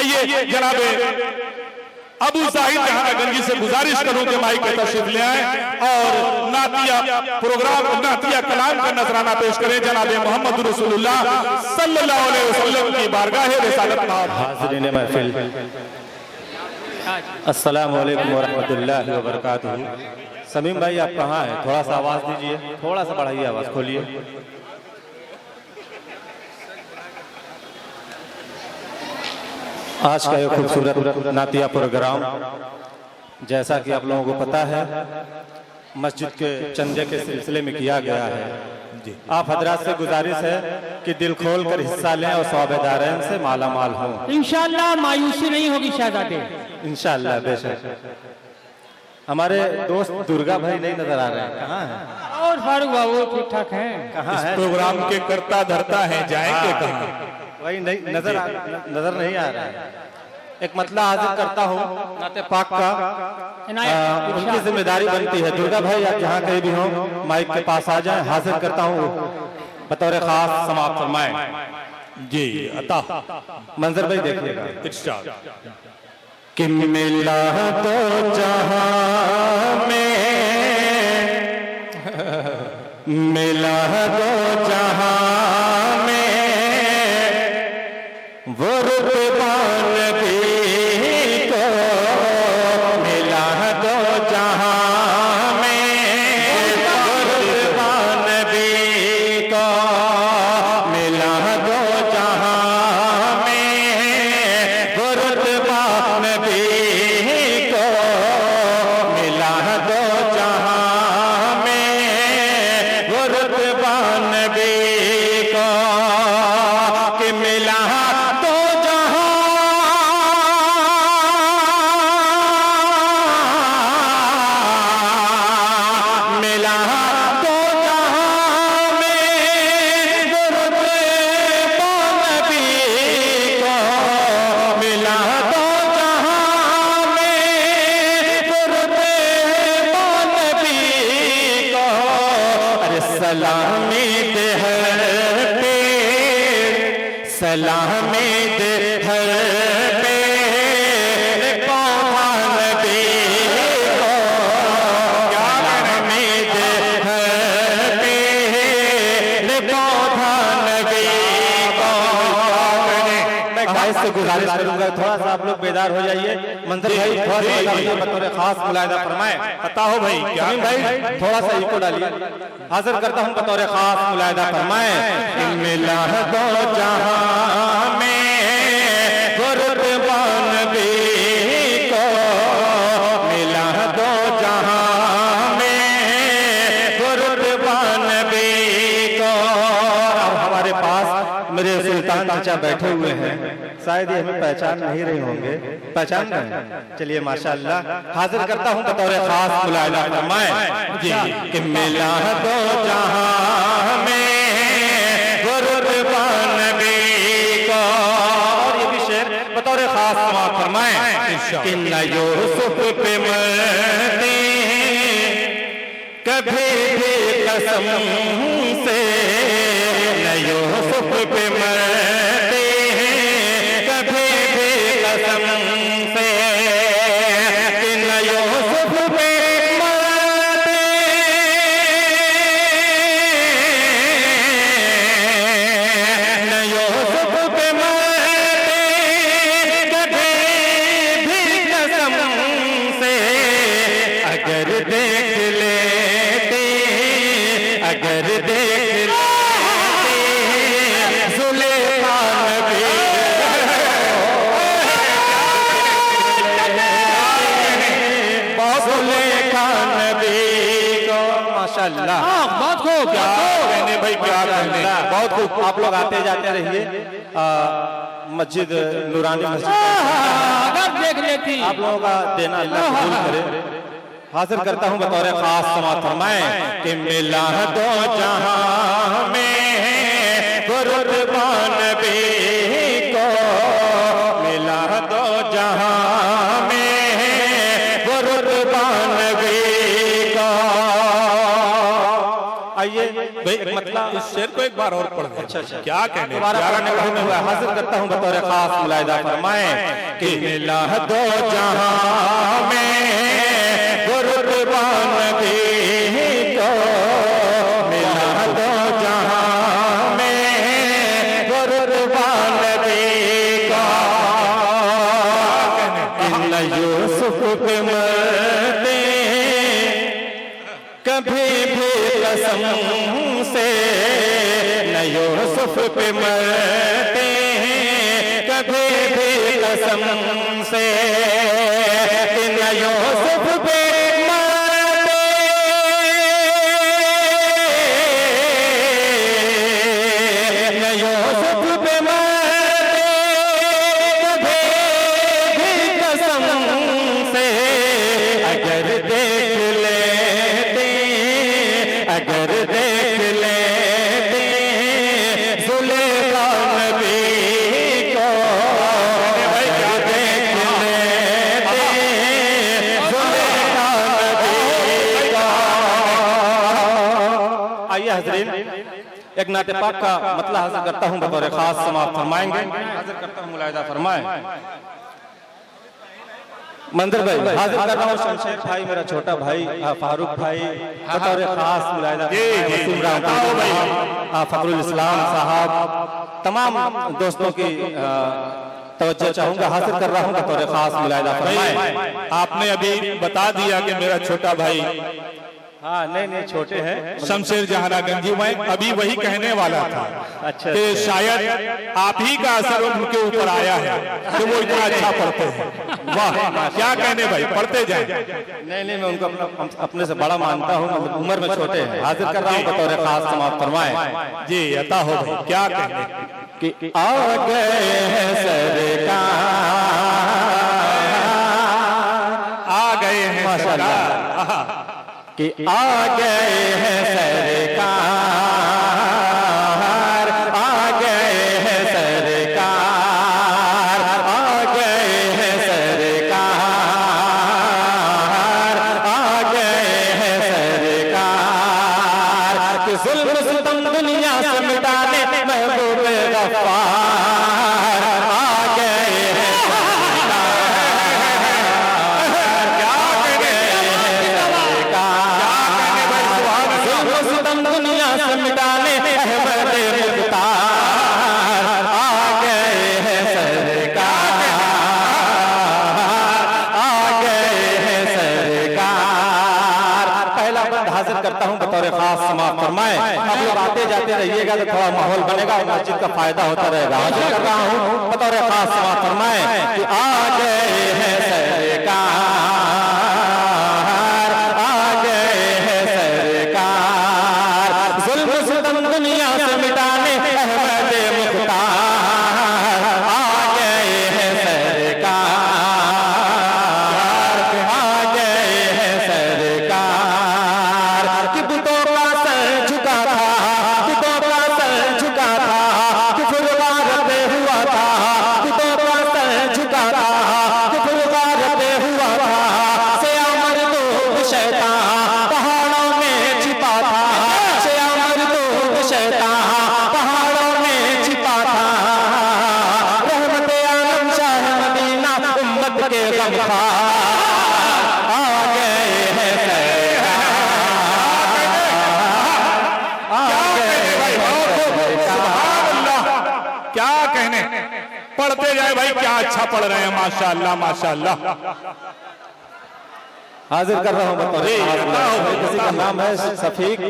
आइए जनाबे अबू जाहिद जहांगीर से गुजारिश करूं कि माइक पे तशरीफ ले आए और नातिया प्रोग्राम नातिया कलाम का नजराना पेश करें जनाबे मोहम्मद रसूलुल्लाह सल्लल्लाहु अलैहि वसल्लम की बारगाह रिसालत में हाज़िरीन महफिल, अस्सलामु अलैकुम व रहमतुल्लाहि व बरकातुहू। समीम भाई आप कहाँ हैं? थोड़ा सा आवाज़ दीजिए, थोड़ा सा बढ़ाइए आवाज़, खोलिए। आज का ये खूबसूरत नातिया प्रोग्राम जैसा कि आप लोगों को पता है मस्जिद के चंदे के सिलसिले में किया गया है। आप हजरात से गुजारिश है कि दिल खोल कर हिस्सा लें और सवाबेदारैन से माला माल हों। इंशाअल्लाह मायूसी नहीं होगी शहजादे, इंशाअल्लाह बेशक। हमारे दोस्त दुर्गा भाई नहीं नजर आ रहे हैं, कहाँ हैं? और फारूक बाबू ठीक ठाक हैं? कहाँ है? प्रोग्राम के करता धरता है, जाएंगे कहाँ? वही नहीं नजर नहीं आ रहा है। एक मतला हाजिर करता हूँ नाते पाक का, उनकी जिम्मेदारी बनती है। दुर्गा भाई आप जहाँ कहीं भी हो माइक के पास आ जाएं, हाजिर करता हूँ बतौर खास समाप्त फरमाएं। जी अता मंजर भाई देखिएगा। इरशाद कि मिला तो जहां में, मिला तो जहां में वो रुतबान भी को, मिला तो जहां में वो रुतबान भी को, मिला तो जहां में वो रुतबान भी को, मिला तो जहां में वो रुतबान भी को, कि मिला तो जहां मिला तो जहां में वो रुतबान भी को, मिला तो जहां में वो रुतबान भी को। अरे सलामी दे हर पेड़, सलामी दे हर पेड़ पौधा नबी को, सलामी दे हर पेड़ पौधा नबी को। मैं भाई से गुजारिश करूंगा थोड़ा सा आप लोग बेदार हो जाइए। मंजर भाई थोड़ा सा बतौर खास मुलाहिदा फरमाएं। पता हो भाई क्या भाई थोड़ा सा इको डालिए। हाजिर करता हूँ बतौर खास मुलाहिदा फरमाएं। मिला दो जहां में वो रुतबान भी को, मिला दो जहां में वो रुतबान भी को। अब हमारे पास मेरे सुल्तान चाचा बैठे हुए हैं, शायद ये हमें पहचान नहीं रहे होंगे, पहचान रहे हैं? चलिए माशाअल्लाह हाजिर करता हूँ बतौर खास मुलाहिदा फरमाएं जी कि मिला दो जहां में वो रुतबान भी को। और ये भी शेर बतौर खास समाप्त फरमाएं कि न यूसुफ पे मरते कभी भी कसम से, न यूसुफ पे मरते कभी भी कसम से, कि न यूसुफ पे मरते, न यूसुफ पे मरते कभी भी कसम से। अगर देख लेते, अगर देख लेते ज़ुलेखा नबी, ज़ुलेखा नबी को। माशाअल्लाह बहुत खूब, क्या कहने भाई, क्या कहने। बहुत खूब। आप लोग आते जाते रहिए। मस्जिद नूरानी मस्जिद अगर देख लेती आप लोगों का देना अल्लाह कबूल करे। हाजिर करता हूँ बतौर खास समाप्त फरमाएं कि मिला दो जहां में वो रुतबान भी को, मिला दो जहां में वो रुतबान भी को। आइए भाई एक मतलब इस शेर को एक बार और पढ़ दे। अच्छा। क्या कहने दोबारा पढ़ने का हुक्म हुआ, हाजिर करता हूँ बतौर खास मुलाहिदा फरमाएं कि मिला दो जहां में गुरबान भी को, मिला दो जहां में गुरबान भी को, इन यूसुफ पे मरते कभी भी कसम से, न यूसुफ पे मरते हैं कभी भी कसम से, न यूसुफ पे मरते, न यूसुफ पे मरते कभी भी कसम से, अगर देख लेते, अगर देख लेते जुलेखा नबी को, अगर देख लेते जुलेखा नबी को। आइए हजरीन, एक नाते पाक का मतलब हाजिर करता हूँ बतौर खास, समाप्त फरमाएंगे। हाजिर करता हूँ मुलाहिदा फरमाएं। मंदिर भाई हाजिर कर रहा हूँ, शमशेर भाई मेरा छोटा भाई, फारूक भाई बतौर खास मुलाहिदा, फखरुल इस्लाम साहब, तमाम दोस्तों की तवज्जो चाहूंगा, हाजिर कर रहा हूँ बतौर खास मुलाहिदा फरमाएं। आपने अभी बता दिया कि मेरा छोटा भाई हाँ नहीं छोटे हैं, शमशेर जहाना गंजी, मैं अभी वही कहने वाला था। अच्छा कि शायद आप ही का असर उनके ऊपर आया है कि वो इतना अच्छा पढ़ते हैं। वाह क्या कहने भाई, पढ़ते जाएं। नहीं मैं उनको अपने से बड़ा मानता हूँ, उम्र में छोटे हैं। हाजिर कर रहा हूँ बतौर खास, समाप्त फरमाएं। जी अता हो भाई, क्या कहने कि आ गए हैं सरकार, आ गए हैं माशाअल्लाह, कि आ गए हैं सरकार, आ गए हैं सरकार, आ गए हैं सरकार, आ गए हैं सरकार, कि जुल्म सितम दुनिया से मिटाने महबूब गफ्फार, आ गए हैं दुनिया से मिटाने अहमद मुख्तार, आ गए हैं सरकार, आ गए हैं सरकार। पहला बंद हाजिर करता हूँ बतौर खास, समाप्त फरमाएं। आप लोग आते जाते रहिएगा तो थोड़ा माहौल बनेगा और मस्जिद का फायदा होता रहेगा। हाजिर कर रहा हूँ बतौर खास, समाप्त फरमाएं कि आ गए हैं सरकार, दुनिया से मिटाने अहमद मुख्तार, आ गए हैं सरकार, आ गए हैं सरकार, कि बुतों का सर झुका था, बुतों का सर झुका था, कि फुलवार हुआ था, बुतों का सर झुका था, कि फुलवार हुआ था, से अमर दो शैतान पहाड़ों में छिपा था, पहाड़ों में छिपा था, रहमत आलम शाह मदीना उम्मत के गमखार, आ गए हैं सरकार, आ गए हैं सरकार। क्या कहने, पढ़ते जाए भाई, क्या अच्छा पढ़ रहे हैं, माशाअल्लाह माशाअल्लाह। हाजिर कर रहा हूँ बतौर, किसी का नाम है सफीक,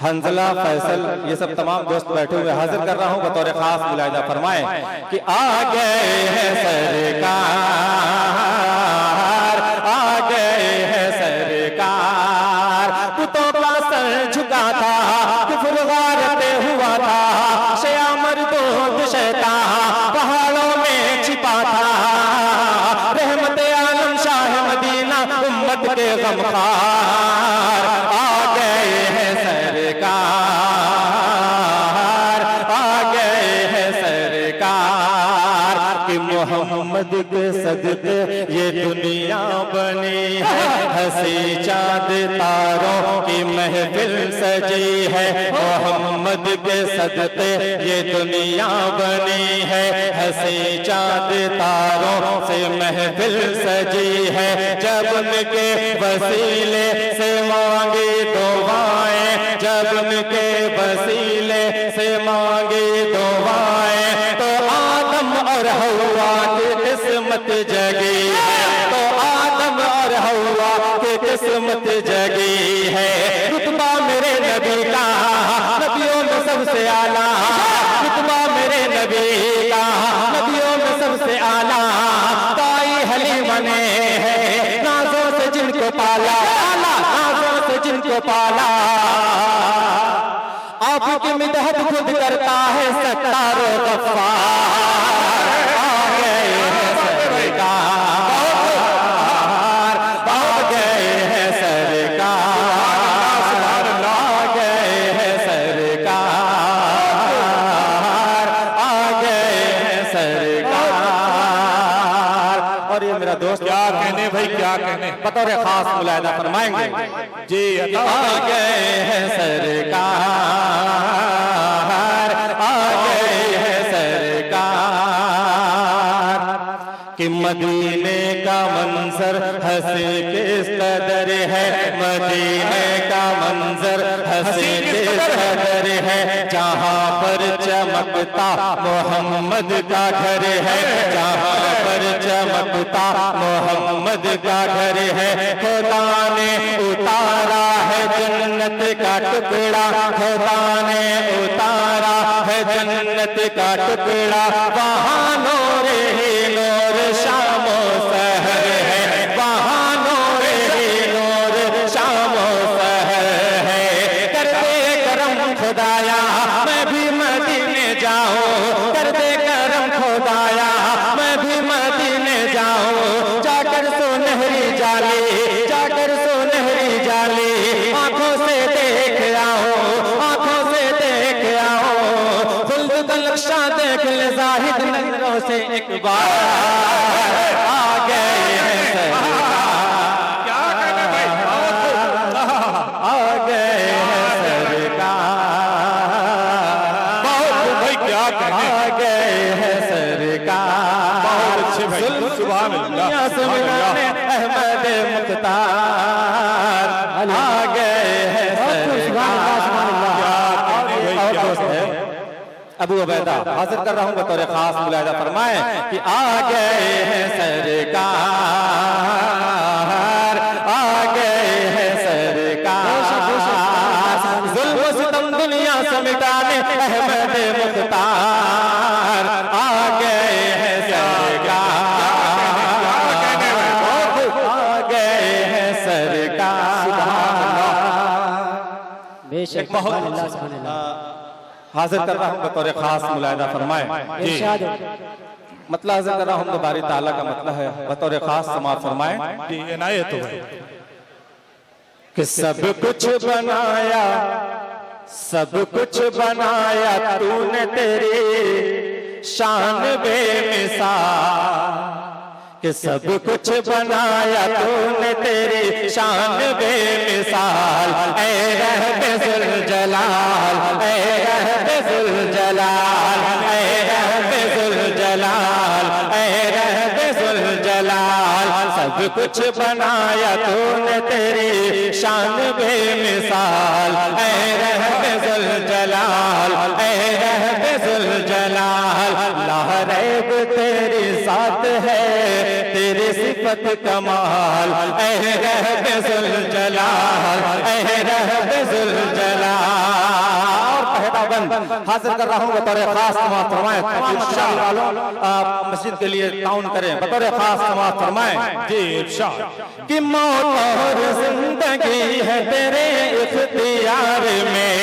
हंजला, फैसल, ये सब तमाम दोस्त बैठे हुए, हाजिर कर रहा हूँ बतौर खास मुलाहिदा फरमाएं कि आ गए हैं सरकार, आ गए हैं सरकार, पुतों का सर झुका था, कुफ्र गारते हुआ था, शयामर दो शैतान पहाड़ों में छिपा था, रहमत आलम शाह मदीना उम्मत के गमखार, आ गए हैं सरकार, आ गए हैं सरकार, कि मोहम्मद के सदके ये दुनिया बनी है, हंसी चाँद तारों की महफिल सजी है। मोहम्मद के सदके ये दुनिया बनी है, हंसी चाँद तारों से महफिल सजी है। जब उनके वसीले से मांगी दुआएं, जब उनके वसीले से मांगी दुआएं, तो आदम और हव्वा की किस्मत जगी है, तो आदम और हव्वा की किस्मत जगी है। रुतबा मेरे नबी का नबियों में सबसे आला, रुतबा मेरे नबी का नबियों में सबसे आला। ताई हलीमा ने है नाजों से जिनको पाला, नाजों से जिनको पाला। आपकी मिदहत खुद करता है सत्तार गफ्फार। आ गए हैं सरकार, आ गए हैं सरकार, आ गए हैं सरकार, आ गए हैं सरकार। और ये मेरा दोस्त क्या कहने भाई, क्या कहने, बतौर खास मुलाहिदा फरमाएंगे जी। आ गए हैं सरकार, आ गए हैं सरकार। कि मदीने का मंजर हंसी किस कदर है, मदीने का मंजर हंसी किस कदर है। जहाँ पर चमकता मोहम्मद का घर है, जहाँ पर चमकता मोहम्मद का घर है। खुदा ने उतारा है जन्नत का टुकड़ा, खुदा ने उतारा है जन्नत का टुकड़ा। वहाँ नूर ही नूर शामो सहर है, वहाँ नूर ही नूर शामो सहर है। कर दे करम खुदाया मैं भी मदीने जाऊं, कर दे करम खुदाया मैं भी मदीने जाऊं। जाकर सुनहरी जाली, जाकर सुनहरी जाली आंखों से देख आओ, आंखों से देख आओ। खुल्द का नक्शा देख ले जाहिद नजरों से एक बार। आ गए हैं सरकार, क्या कहने भाई, आ गए हैं सरकार, बहुत भाई, क्या कहने, आ गए हैं सरकार। बहुत अच्छे भाई, सुभान अल्लाह, सुभान अल्लाह। अहमद मुख्तार आ गए हैं सरकार। और दोस्त है अबू उबैदा हाजिर कर रहा हूँ बतौर खास मुलाहिदा फरमाए कि आ गए हैं सरकार, आ गए हैं सरकार। जुल्म सितम दुनिया से मिटाने अहमद मुख्तार आ गए हैं सरकार, आ गए हैं सरकार। बेशक हाजिर कर रहा हूँ बतौर खास मुलाहिदा फरमाए इरशाद है। मतलब हाजिर कर रहा हूँ बारी ताला का मतलब है बतौर खास समाअत फरमाए जी। इनायत हो भाई, कि सब कुछ बनाया, सब कुछ बनाया तूने तेरी शान बेमिसाल। कि सब कुछ बनाया तूने तेरी शान बेमिसाल। ऐ रहबे जुल जलाल, ऐ रहबे जुल जलाल, ऐ रहबे जुल जलाल, ऐ रहबे जुल जलाल। सब कुछ बनाया तूने तेरी शान बेमिसाल। ऐ रहबे जुल जलाल, ऐ रहबे जुल जलाल। ला रैब तेरी साथ है तेरी सिफत कमाल। ऐ रहबे जुल जलाल, ऐ रहबे जुल जलाल। पहला बंद हाजिर कर रहा हूँ बतौर खास समाअत फरमाए। तमाम मशहूर वालों आप मस्जिद के लिए ताउन करें बतौर खास समाअत फरमाए जी। इरशाद कि मौत और जिंदगी है तेरे इख्तियार में,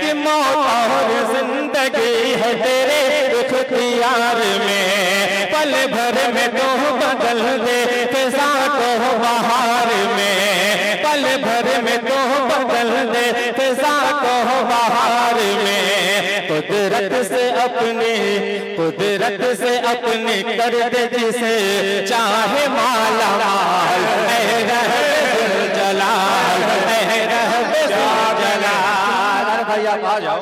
कि मौत और जिंदगी है तेरे इख्तियार में। पल भर में तो बदल दे फिजा को बहार में, पल भर में तो बदल दे फिजा को बहार में। कुदरत कुदरत से अपनी कर दे जिसे चाहे माला माल, ऐ रहबे जुलजलाल, ऐ रहबे जुलजलाल। अरे भाई आप आ जाओ।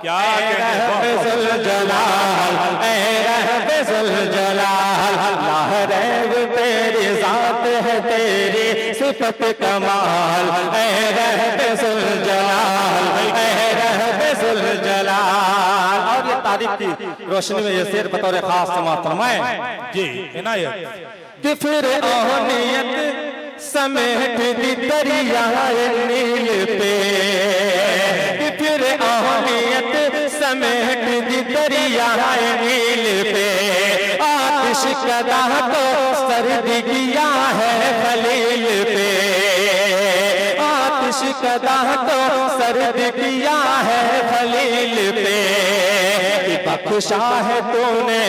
क्या रहबे जुलजलाल, ऐ रहबे जुलजलाल, लाहरैब तेरी जात है तेरी सिफत कमाल, ऐ रहबे जुलजलाल, ऐ रहबे जुलजलाल। और ये तारीफ की रोशनी में ये शेर बतौर खास समाप्त फरमाएं जी इनायत कि फिर अहमियत समेट दी दरियाए नील पे, कि फिर अहमियत समेट दी दरियाए नील पे, आतिश कदा को सर्द किया है खलील पे, आतिश कदा को सर्द किया है खलील पे। बख्शा है तूने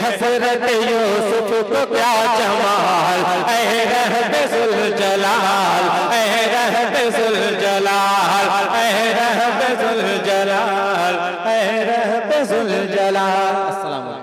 हसरत यूसुफ को क्या जमाल, ऐ रहबे जुलजलाल, ऐ रहबे जुलजलाल, ऐ रहबे जुलजलाल, ऐ रहबे जुलजलाल। अस्सलाम वालेकुम।